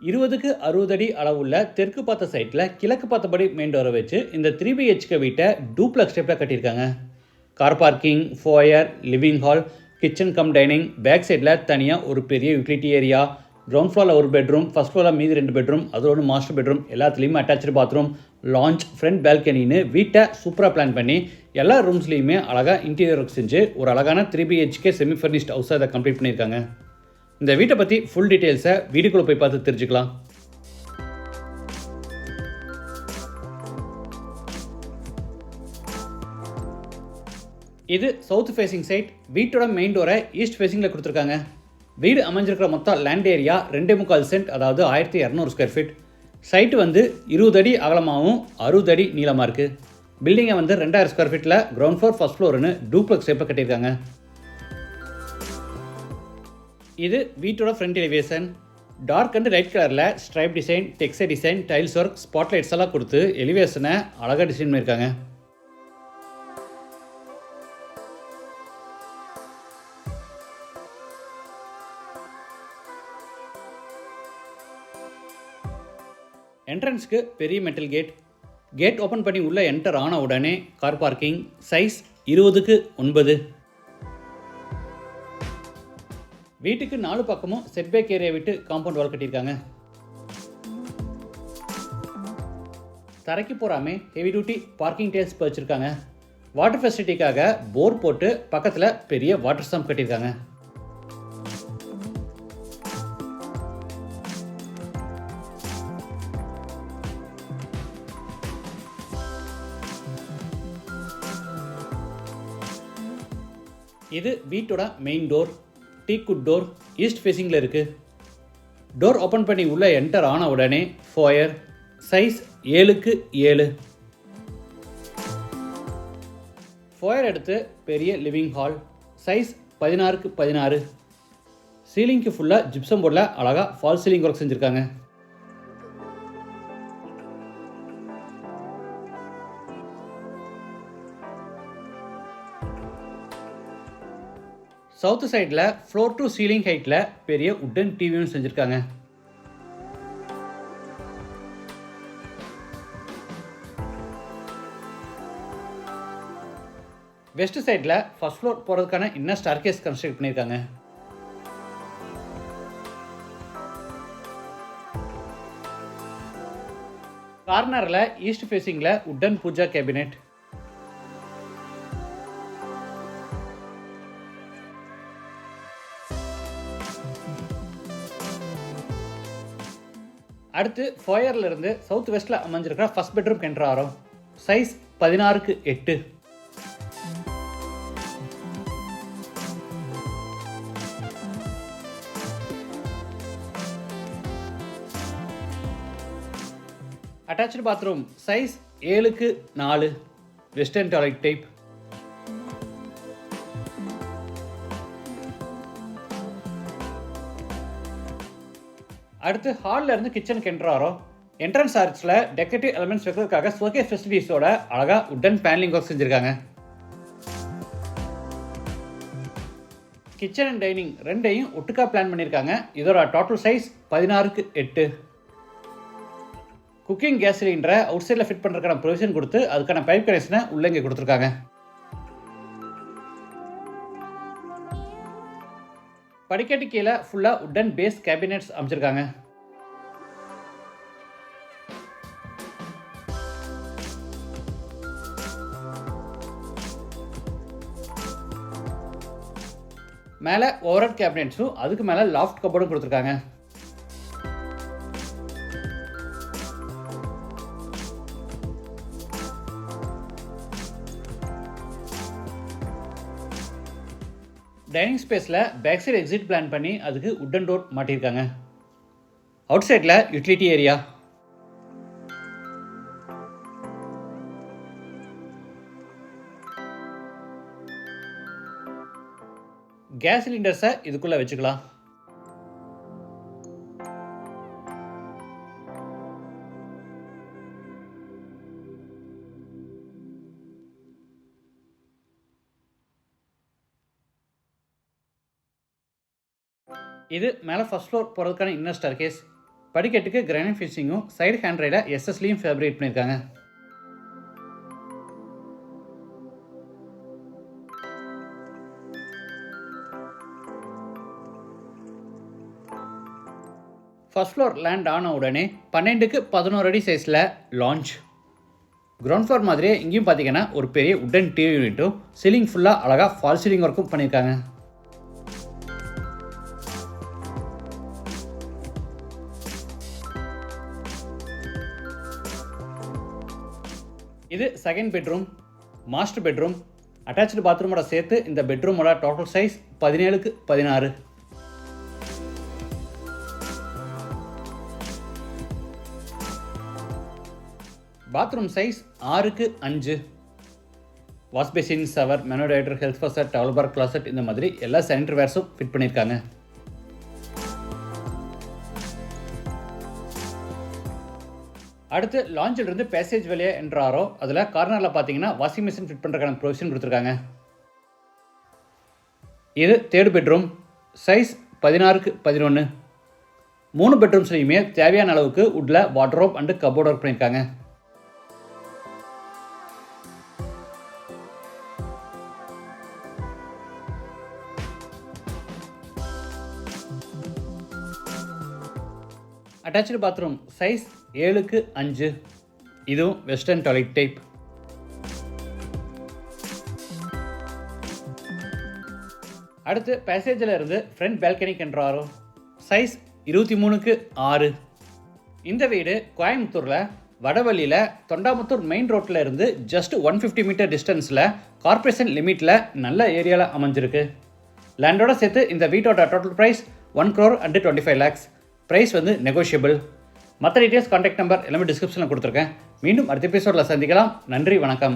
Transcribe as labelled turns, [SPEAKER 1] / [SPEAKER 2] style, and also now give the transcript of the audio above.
[SPEAKER 1] 20க்கு 60 அடி அளவுள்ள தெற்கு பார்த்த சைட்டில் கிழக்கு பார்த்தபடி மெயின் டோரை வச்சு இந்த 3BHK வீட்டை டூப்ளக்ஸ் டைப்பில் கட்டியிருக்காங்க. Car parking, foyer, living hall, kitchen cum dining, back சைடில் தனியாக ஒரு பெரிய யூட்டிலிட்டி ஏரியா, கிரவுண்ட் ஃப்ளோரில் ஒரு பெட்ரூம், ஃபஸ்ட் ஃப்ளோரில் மீதி 2 பெட்ரூம், அதோட மாஸ்டர் பெட்ரூம், எல்லாத்துலேயுமே அட்டாச்சு பாத்ரூம், லான்ச், ஃப்ரண்ட் பால்கனின்னு வீட்டை சூப்பராக பிளான் பண்ணி எல்லா ரூம்ஸ்லேயுமே அழகாக இன்டீரியர் ஒர்க் செஞ்சு ஒரு அழகான 3BHK செமி ஃபர்னிஷ்ட் ஹவுஸை அதை கம்ப்ளீட் பண்ணியிருக்காங்க. இந்த வீட்டை பற்றி ஃபுல் டீட்டெயில்ஸை வீட்டுக்குள்ளே போய் பார்த்து தெரிஞ்சுக்கலாம். இது சவுத் ஃபேசிங் சைட். வீட்டோட மெயின் டோரை ஈஸ்ட் ஃபேசிங்கில் கொடுத்துருக்காங்க. வீடு அமைஞ்சிருக்கிற மொத்தம் லேண்ட் ஏரியா 2.25 சென்ட், அதாவது 1200 ஸ்கொயர் ஃபீட். சைட்டு வந்து 20 அடி அகலமாகவும் 60 அடி நீளமாக இருக்குது. பில்டிங்கை வந்து 2000 ஸ்கொயர் ஃபீட்டில் கிரவுண்ட் ஃப்ளோர் ஃபஸ்ட் ஃப்ளோர்னு டூப்ளக்ஸ் டைப்பில் கட்டியிருக்காங்க. இது வீட்டோட front elevation. Dark and light கலரில் stripe design, texture design, tiles work, spotlights எல்லாம் கொடுத்து எலிவேஷனை அழகாக டிசைன் பண்ணியிருக்காங்க. என்ட்ரன்ஸ்க்கு பெரிய மெட்டல் கேட் ஓப்பன் பண்ணி உள்ளே என்டர் ஆன உடனே கார் பார்க்கிங், சைஸ் 20க்கு 9. வீட்டுக்கு 4 பக்கமும் செட்பேக் ஏரியா விட்டு காம்பவுண்ட் வால் கட்டியிருக்காங்க. தரைக்கு போகாமல் ஹெவி டியூட்டி பார்க்கிங் டைல்ஸ் வச்சுருக்காங்க. வாட்டர் ஃபெசிலிட்டிக்காக போர் போட்டு பக்கத்தில் பெரிய வாட்டர் சம்ப் கட்டியிருக்காங்க. இது வீட்டோட main door. Teakwood door east ஃபேசிங்கில் இருக்குது. டோர் ஓப்பன் பண்ணி உள்ளே என்டர் ஆன உடனே ஃபோயர், சைஸ் 7க்கு 7. ஃபோயர் எடுத்து பெரிய லிவிங் ஹால், சைஸ் 16க்கு 16. சீலிங்க்கு ஃபுல்லாக ஜிப்சம் போர்டில் அழகாக ஃபால் சீலிங் ஒர்க் செஞ்சுருக்காங்க. சவுத்து சைடில் ஃப்ளோர் டு சீலிங் ஹைட்டில் பெரிய உட்டன் டிவியும் செஞ்சுருக்காங்க. வெஸ்ட் சைடில் ஃபர்ஸ்ட் ஃப்ளோர் போகிறதுக்கான இன்னர் ஸ்டார்கேஸ் கன்ஸ்ட்ரக்ட் பண்ணியிருக்காங்க. கார்னரில் ஈஸ்ட் ஃபேசிங்கில் உட்டன் பூஜா கேபினெட். அடுத்து ஃபோயரில் இருந்து சவுத் வெஸ்ட்டில் அமைஞ்சிருக்கிற ஃபர்ஸ்ட் பெட்ரூம் என்டர் ஆகிறோம். சைஸ் 16க்கு 8. அட்டாச்சு பாத்ரூம், சைஸ் 7க்கு 4, வெஸ்டர்ன் டாய்லெட் டைப். அடுத்து ஹாலில் இருந்து கிச்சனுக்கு என்டர் ஆகிறோம். என்ட்ரன்ஸ் ஆர்ச்சில் டெக்கரேட்டிவ் எலிமெண்ட்ஸ் வைக்கிறதுக்காக ஷோகேஸ் ஃபெசிலிட்டிஸோட அழகாக உட்டன் பேனலிங் ஒர்க் செஞ்சுருக்காங்க. கிச்சன் அண்ட் டைனிங் ரெண்டையும் ஒட்டுக்கா பிளான் பண்ணியிருக்காங்க. இதோட டோட்டல் சைஸ் 16க்கு 8. குக்கிங் கேஸ் சிலிண்டரை அவுட் சைடில் ஃபிட் பண்ணுறதுக்கான ப்ரொவிஷன் கொடுத்து அதுக்கான பைப் கனெக்ஷனை உள்ளே இங்கே கொடுத்துருக்காங்க. படிக்கட்டு கீழே ஃபுல்லாக உட்டன் பேஸ் கேபினெட்ஸ் அமைச்சிருக்காங்க. மேலே ஓவர்ஹெட் கேபினெட்ஸும் அதுக்கு மேலே லாஃப்ட் கபோர்டும் கொடுத்துருக்காங்க. டைனிங் ஸ்பேஸில் பேக் சைடு எக்ஸிட் பிளான் பண்ணி அதுக்கு உட்டன் டோர் மாட்டியிருக்காங்க. Outside utility area. Gas சிலிண்டர்ஸை இதுக்குள்ளே வச்சுக்கலாம். இது மேலே ஃபர்ஸ்ட் ஃப்ளோர் போகிறதுக்கான இன்னர் ஸ்டார்கேஸ். படிக்கட்டுக்கு கிரானைட் ஃபினிஷிங்கும் சைடு ஹேண்ட் ரைல எஸ்எஸ்லையும் ஃபேப்ரிகேட் பண்ணியிருக்காங்க. ஃபர்ஸ்ட் ஃப்ளோர் லேண்ட் ஆன உடனே 12க்கு 11 அடி சைஸில் லான்ச். கிரவுண்ட் ஃப்ளோர் மாதிரியே இங்கேயும் பார்த்தீங்கன்னா ஒரு பெரிய உட்டன் டிவி யூனிட்டும் சீலிங் ஃபுல்லாக அழகாக ஃபால் சீலிங் ஒர்க்கும் பண்ணியிருக்காங்க. இது second bedroom, master bedroom. Attach பாத்ரூமோட சேர்த்து இந்த பெட்ரூமோட டோட்டல் சைஸ் 17க்கு 16. பாத்ரூம் சைஸ் 6க்கு 5. வாஷ் பேசின், ஷவர், மெனோடைட்டர், health first, towel bar, closet இந்த மாதிரி எல்லா சானிட்டரி வேர்ஸும் ஃபிட் பண்ணியிருக்காங்க. அடுத்து லான்ச்சில் இருந்து பேசேஜ் வழியாக என்ட்ராரோ அதில் கார்னரில் பார்த்தீங்கன்னா வாஷிங் மிஷின் ஃபிட் பண்ணுறதுக்கான ப்ரொவிஷன் கொடுத்துருக்காங்க. இது தேர்ட் பெட்ரூம், சைஸ் 16க்கு 11. 3 பெட்ரூம்ஸ்லையுமே தேவையான அளவுக்கு உட்டில் வார்ட்ரோப் அண்டு கபோர்ட் ஒர்க் பண்ணியிருக்காங்க. அட்டாச்சு பாத்ரூம் சைஸ் 7க்கு 5. இதுவும் வெஸ்டர்ன் டாய்லெட் டைப். அடுத்து பேசேஜில் இருந்து ஃப்ரண்ட் பால்கனிக்கு என்ட்ராரோ, சைஸ் 23க்கு 6. இந்த வீடு கோயம்புத்தூரில் வடவள்ளியில் தொண்டாமுத்தூர் மெயின் ரோட்டில் இருந்து ஜஸ்ட் 150 மீட்டர் டிஸ்டன்ஸில் கார்பரேஷன் லிமிட்டில் நல்ல ஏரியாவில் அமைஞ்சிருக்கு. லேண்டோட சேர்த்து இந்த வீட்டோட டோட்டல் ப்ரைஸ் 1,25 lakhs. ப்ரைஸ் வந்து நெகோஷியபிள். மற்ற டீட்டெயில்ஸ், கான்டாக்ட் நம்பர் எல்லாமே டிஸ்கிரிப்ஷனில் கொடுத்துருக்கேன். மீண்டும் அடுத்த எபிசோடில் சந்திக்கலாம். நன்றி, வணக்கம்.